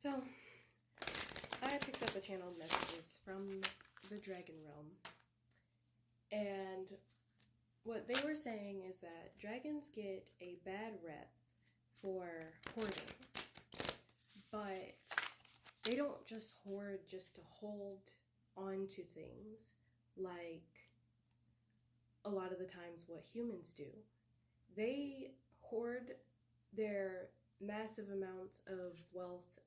So, I picked up a channeled messages from the Dragon Realm, and what they were saying is that dragons get a bad rep for hoarding, but they don't just hoard just to hold on to things like a lot of the times what humans do. They hoard their massive amounts of wealth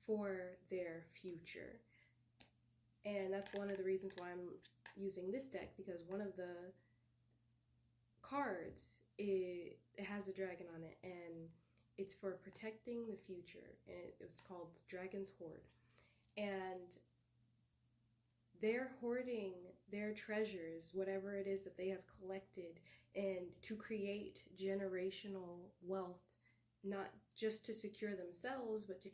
for their future. And that's one of the reasons why I'm using this deck, because one of the cards, it has a dragon on it, and it's for protecting the future, and it was called Dragon's Hoard. And they're hoarding their treasures, whatever it is that they have collected, and to create generational wealth, not just to secure themselves, but to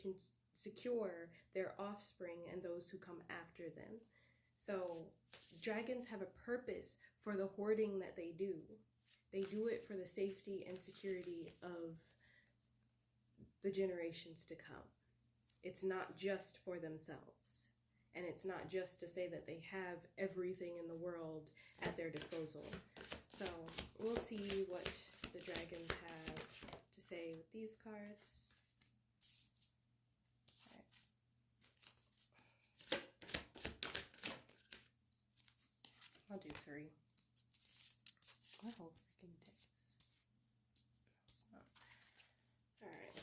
secure their offspring and those who come after them. So dragons have a purpose for the hoarding that they do. They do it for the safety and security of the generations to come. It's not just for themselves. And it's not just to say that they have everything in the world at their disposal. So we'll see what the dragons have to say with these cards. All right. I'll do 3. My whole freaking text. No, it's not. All right.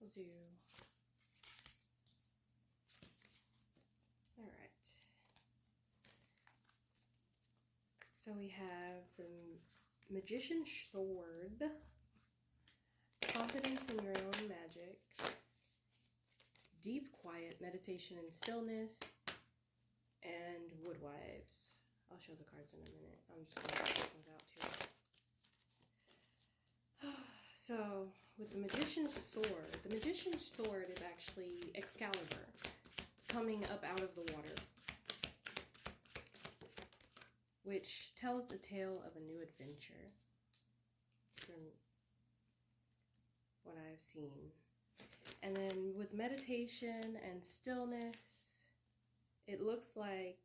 We'll do. All right. So we have the Magician's Sword, Confidence in Your Own Magic, Deep Quiet, Meditation and Stillness, and Woodwives. I'll show the cards in a minute. I'm just going to get these ones out too. So, with the Magician's Sword is actually Excalibur coming up out of the water, which tells the tale of a new adventure from what I've seen. And then with meditation and stillness, it looks like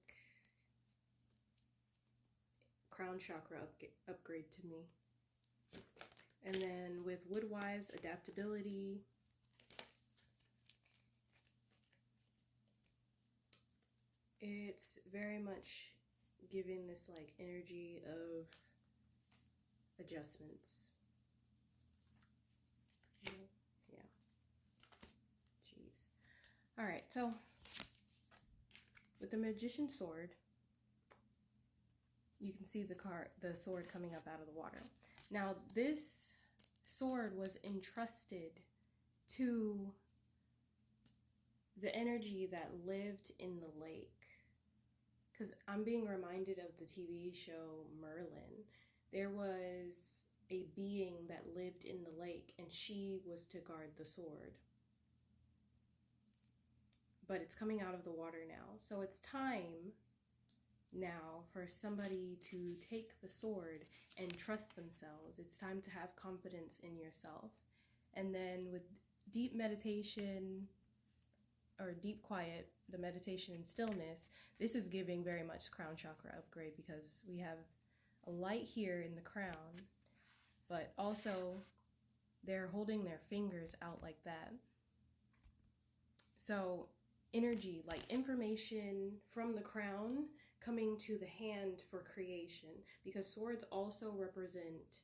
crown chakra upgrade to me. And then with Woodwives, adaptability. It's very much giving this like energy of adjustments. Yeah. Jeez. All right, so with the Magician's Sword, you can see the sword coming up out of the water. Now, this sword was entrusted to the energy that lived in the lake. Because I'm being reminded of the TV show Merlin. There was a being that lived in the lake, and she was to guard the sword. But it's coming out of the water now. So it's time now for somebody to take the sword and trust themselves. It's time to have confidence in yourself. And then with deep meditation or deep quiet, the meditation and stillness, this is giving very much crown chakra upgrade, because we have a light here in the crown, but also they're holding their fingers out like that. So energy, like information from the crown coming to the hand for creation, because swords also represent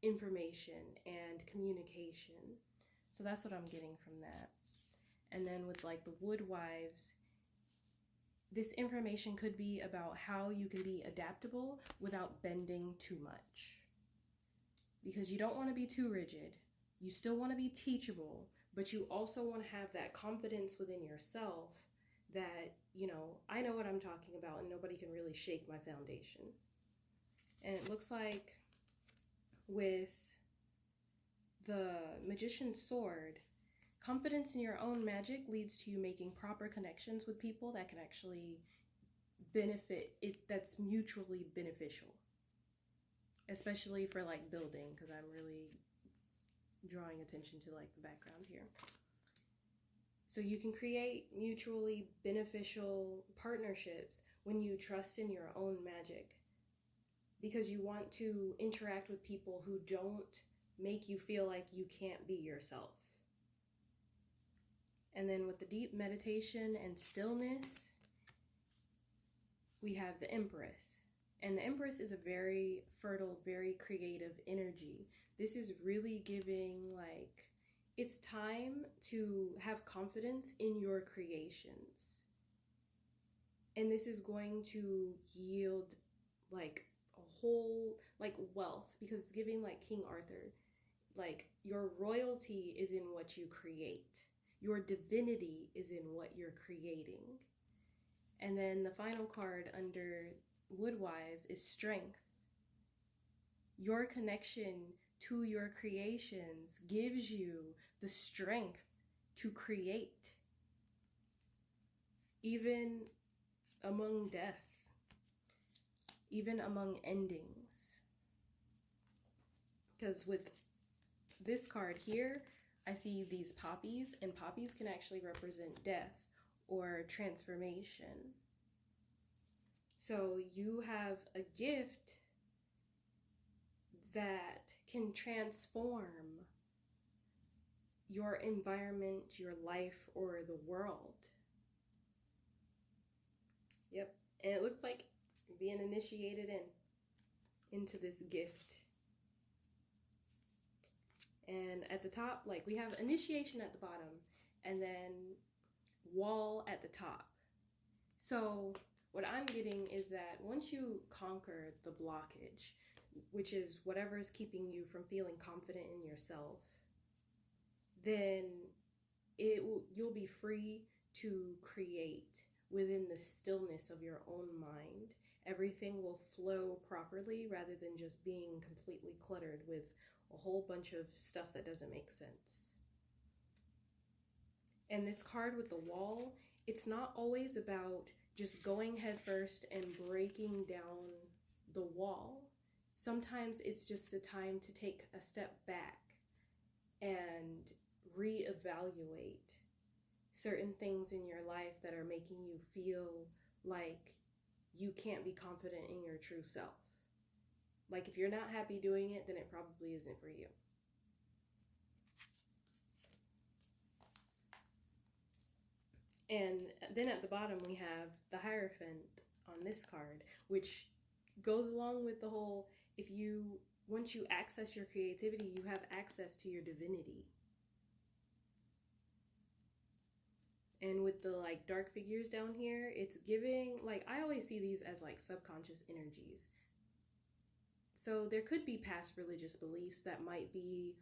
information and communication. So that's what I'm getting from that. And then with like the Woodwives, this information could be about how you can be adaptable without bending too much. Because you don't want to be too rigid. You still want to be teachable, but you also want to have that confidence within yourself that, you know, I know what I'm talking about and nobody can really shake my foundation. And it looks like with the Magician's Sword, confidence in your own magic leads to you making proper connections with people that can actually benefit it, that's mutually beneficial. Especially for like building, because I'm really drawing attention to like the background here. So you can create mutually beneficial partnerships when you trust in your own magic, because you want to interact with people who don't make you feel like you can't be yourself. And then with the deep meditation and stillness, we have the Empress. And the Empress is a very fertile, very creative energy. This is really giving like, it's time to have confidence in your creations. And this is going to yield like a whole, like wealth, because it's giving like King Arthur, like your royalty is in what you create. Your divinity is in what you're creating. And then the final card under Woodwise is Strength. Your connection to your creations gives you the strength to create, even among death, even among endings. Because with this card here, I see these poppies, and poppies can actually represent death or transformation. So you have a gift that can transform your environment, your life, or the world. Yep, and it looks like being initiated into this gift. And at the top, like we have initiation at the bottom and then wall at the top. So what I'm getting is that once you conquer the blockage, which is whatever is keeping you from feeling confident in yourself, then you'll be free to create within the stillness of your own mind. Everything will flow properly rather than just being completely cluttered with a whole bunch of stuff that doesn't make sense. And this card with the wall, it's not always about just going headfirst and breaking down the wall. Sometimes it's just a time to take a step back and reevaluate certain things in your life that are making you feel like you can't be confident in your true self. Like if you're not happy doing it, then it probably isn't for you. And then at the bottom we have the Hierophant on this card, which goes along with the whole, once you access your creativity, you have access to your divinity. And with the like dark figures down here, it's giving, like, I always see these as like subconscious energies. So there could be past religious beliefs that might be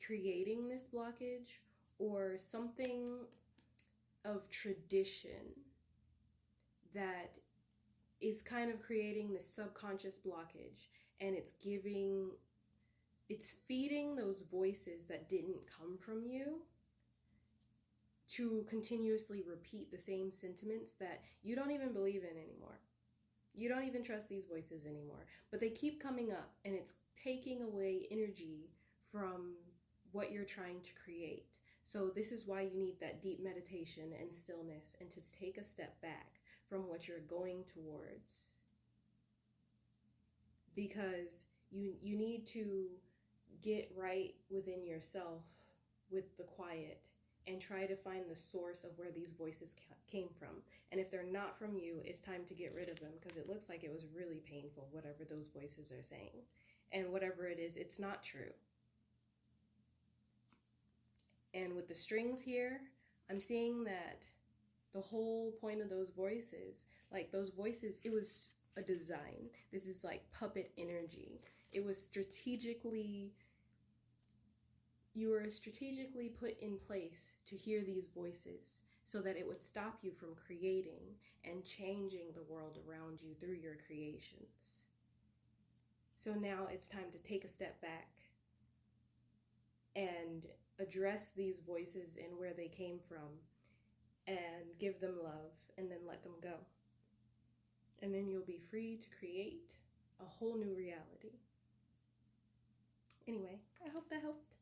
creating this blockage, or something of tradition that is kind of creating this subconscious blockage, and it's feeding those voices that didn't come from you to continuously repeat the same sentiments that you don't even believe in anymore. You don't even trust these voices anymore, but they keep coming up, and it's taking away energy from what you're trying to create. So this is why you need that deep meditation and stillness, and to take a step back from what you're going towards. Because you need to get right within yourself with the quiet and try to find the source of where these voices came from. And if they're not from you, it's time to get rid of them, because it looks like it was really painful, whatever those voices are saying. And whatever it is, it's not true. And with the strings here, I'm seeing that the whole point of those voices, like those voices, it was a design. This is like puppet energy. It was you were strategically put in place to hear these voices so that it would stop you from creating and changing the world around you through your creations. So now it's time to take a step back and address these voices and where they came from, and give them love, and then let them go. And then you'll be free to create a whole new reality. Anyway, I hope that helped.